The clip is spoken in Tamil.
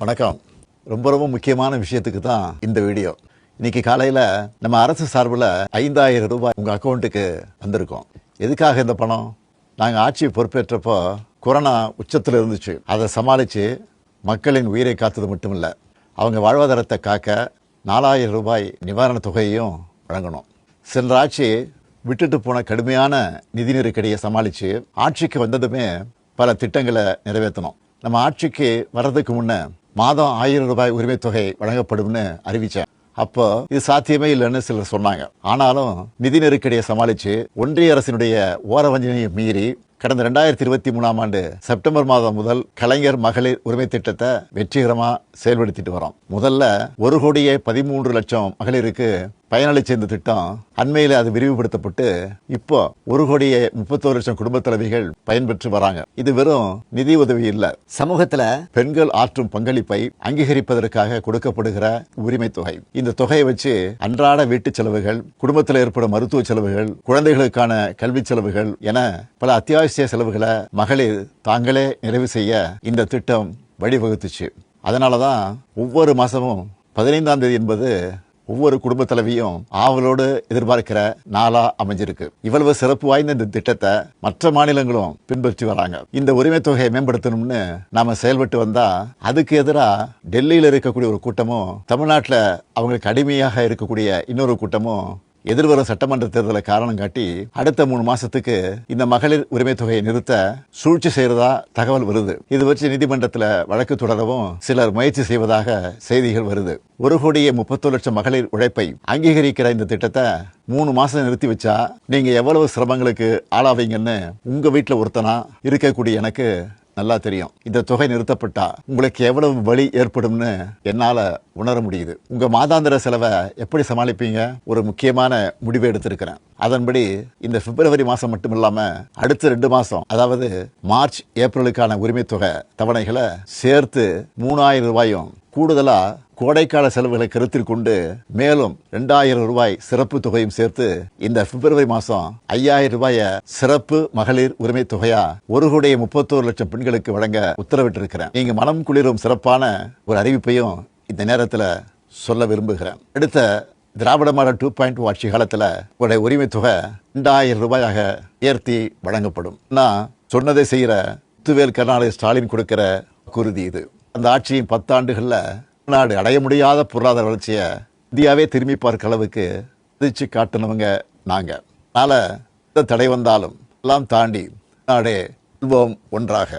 வணக்கம். ரொம்ப ரொம்ப முக்கியமான விஷயத்துக்கு தான் இந்த வீடியோ. இன்னைக்கு காலையில் நம்ம அரசு சார்பில் 5000 ரூபாய் உங்கள் அக்கௌண்ட்டுக்கு வந்திருக்கோம். எதுக்காக இந்த பணம்? நாங்கள் ஆட்சி பொறுப்பேற்றப்போ கொரோனா உச்சத்தில் இருந்துச்சு. அதை சமாளித்து மக்களின் உயிரை காத்தது மட்டும் இல்லை, அவங்க வாழ்வாதாரத்தை காக்க 4000 ரூபாய் நிவாரண தொகையையும் வழங்கணும். சென்ற ஆட்சி விட்டுட்டு போன கடுமையான நிதி நெருக்கடியை சமாளித்து ஆட்சிக்கு வந்ததுமே பல திட்டங்களை நிறைவேற்றணும். நம்ம ஆட்சிக்கு வர்றதுக்கு முன்னே மாதம் 1000 ரூபாய் உரிமை தொகை வழங்கப்படும்னு அறிவிச்சேன். அப்போ இது சாத்தியமே இல்லைன்னு சிலர் சொன்னாங்க. ஆனாலும் நிதி நெருக்கடியை சமாளித்து ஒன்றிய அரசினுடைய ஓரவஞ்சனையை மீறி கடந்த 2023ஆம் ஆண்டு செப்டம்பர் மாதம் முதல் கலைஞர் மகளிர் உரிமை திட்டத்தை வெற்றிகரமா செயல்படுத்திட்டு வரோம். முதல்ல 1,13,00,000 மகளிருக்கு பயனளிச்ச இந்த திட்டம் அண்மையில் அது விரிவுபடுத்தப்பட்டு இப்போ 1,31,00,000 குடும்ப தலைவிகள் பயன்பெற்று வராங்க. இது வெறும் நிதி உதவி இல்ல, சமூகத்துல பெண்கள் ஆற்றும் பங்களிப்பை அங்கீகரிப்பதற்காக கொடுக்கப்படுகிற உரிமை தொகை. இந்த தொகையை வச்சு அன்றாட வீட்டு செலவுகள், குடும்பத்தில் ஏற்படும் மருத்துவ செலவுகள், குழந்தைகளுக்கான கல்வி செலவுகள் என பல அத்தியாவசிய செலவுகளை மகளிர் தாங்களே நிறைவு செய்ய இந்த திட்டம் வழிவகுத்துச்சு. அதனாலதான் ஒவ்வொரு மாசமும் 15ஆம் தேதி என்பது ஒவ்வொரு குடும்ப தலைவியும் ஆவலோடு எதிர்பார்க்கிற நாளா அமைஞ்சிருக்கு. இவ்வளவு சிறப்பு வாய்ந்த இந்த திட்டத்தை மற்ற மாநிலங்களும் பின்பற்றி வராங்க. இந்த உரிமை தொகையை மேம்படுத்தணும்னு நாம செயல்பட்டு வந்தா அதுக்கு எதிராக டெல்லியில் இருக்கக்கூடிய ஒரு கூட்டமும், தமிழ்நாட்டில் அவங்களுக்கு அடிமையாக இருக்கக்கூடிய இன்னொரு கூட்டமும் எதிர்வரும் சட்டமன்ற தேர்தலை காரணம் காட்டி அடுத்த 3 மாசத்துக்கு இந்த மகளிர் உரிமை தொகையை நிறுத்த சூழ்ச்சி செய்யறதா தகவல் வருது. இது வச்சு நீதிமன்றத்தில் வழக்கு தொடரவும் சிலர் முயற்சி செய்வதாக செய்திகள் வருது. 1,31,00,000 மகளிர் உழைப்பை அங்கீகரிக்கிற இந்த திட்டத்தை 3 மாசம் நிறுத்தி வச்சா நீங்க எவ்வளவு சிரமங்களுக்கு ஆளாவீங்கன்னு உங்க வீட்டில் ஒருத்தனா இருக்கக்கூடிய எனக்கு நல்லா தெரியும். இந்த தொகை நிறுத்தப்பட்டா உங்களுக்கு எவ்வளவு வலி ஏற்படும்னு என்னால உணர முடியுது. உங்க மாதாந்திர செலவை எப்படி சமாளிப்பீங்க? ஒரு முக்கியமான முடிவை எடுத்திருக்கிறேன். அதன்படி இந்த பிப்ரவரி மாசம் மட்டும் இல்லாம அடுத்த 2 மாசம், அதாவது மார்ச் ஏப்ரலுக்கான உரிமை தொகை தவணைகளை சேர்த்து 3000 ரூபாயும் கூடுதலா கோடைக்கால செலவுகளை கருத்தில் கொண்டு மேலும் 2000 ரூபாய் சிறப்பு தொகையும் சேர்த்து இந்த பிப்ரவரி மாசம் 5000 ரூபாய சிறப்பு மகளிர் உரிமை தொகையா 1,31,00,000 பெண்களுக்கு வழங்க உத்தரவிட்டிருக்கிறேன். நீங்க மனம் குளிரும் சிறப்பான ஒரு அறிவிப்பையும் இந்த நேரத்தில் சொல்ல விரும்புகிறேன். அடுத்த திராவிட மாடல் 2.0 ஆட்சி காலத்தில் உங்களுடைய உரிமை தொகை 2000 ரூபாயாக உயர்த்தி வழங்கப்படும். நான் சொன்னதை செய்கிற முத்துவேல் கருணாநிதி ஸ்டாலின் கொடுக்கிற குருதி இது. அந்த ஆட்சியின் 10 ஆண்டுகள்ல நாடு அடைய முடியாத பொருளாதார வளர்ச்சியை இந்தியாவே திரும்பி பார்க்க அளவுக்கு திச்சு காட்டினவங்க நாங்க. அதனால தடை வந்தாலும் எல்லாம் தாண்டி நாடே செல்வோம் ஒன்றாக.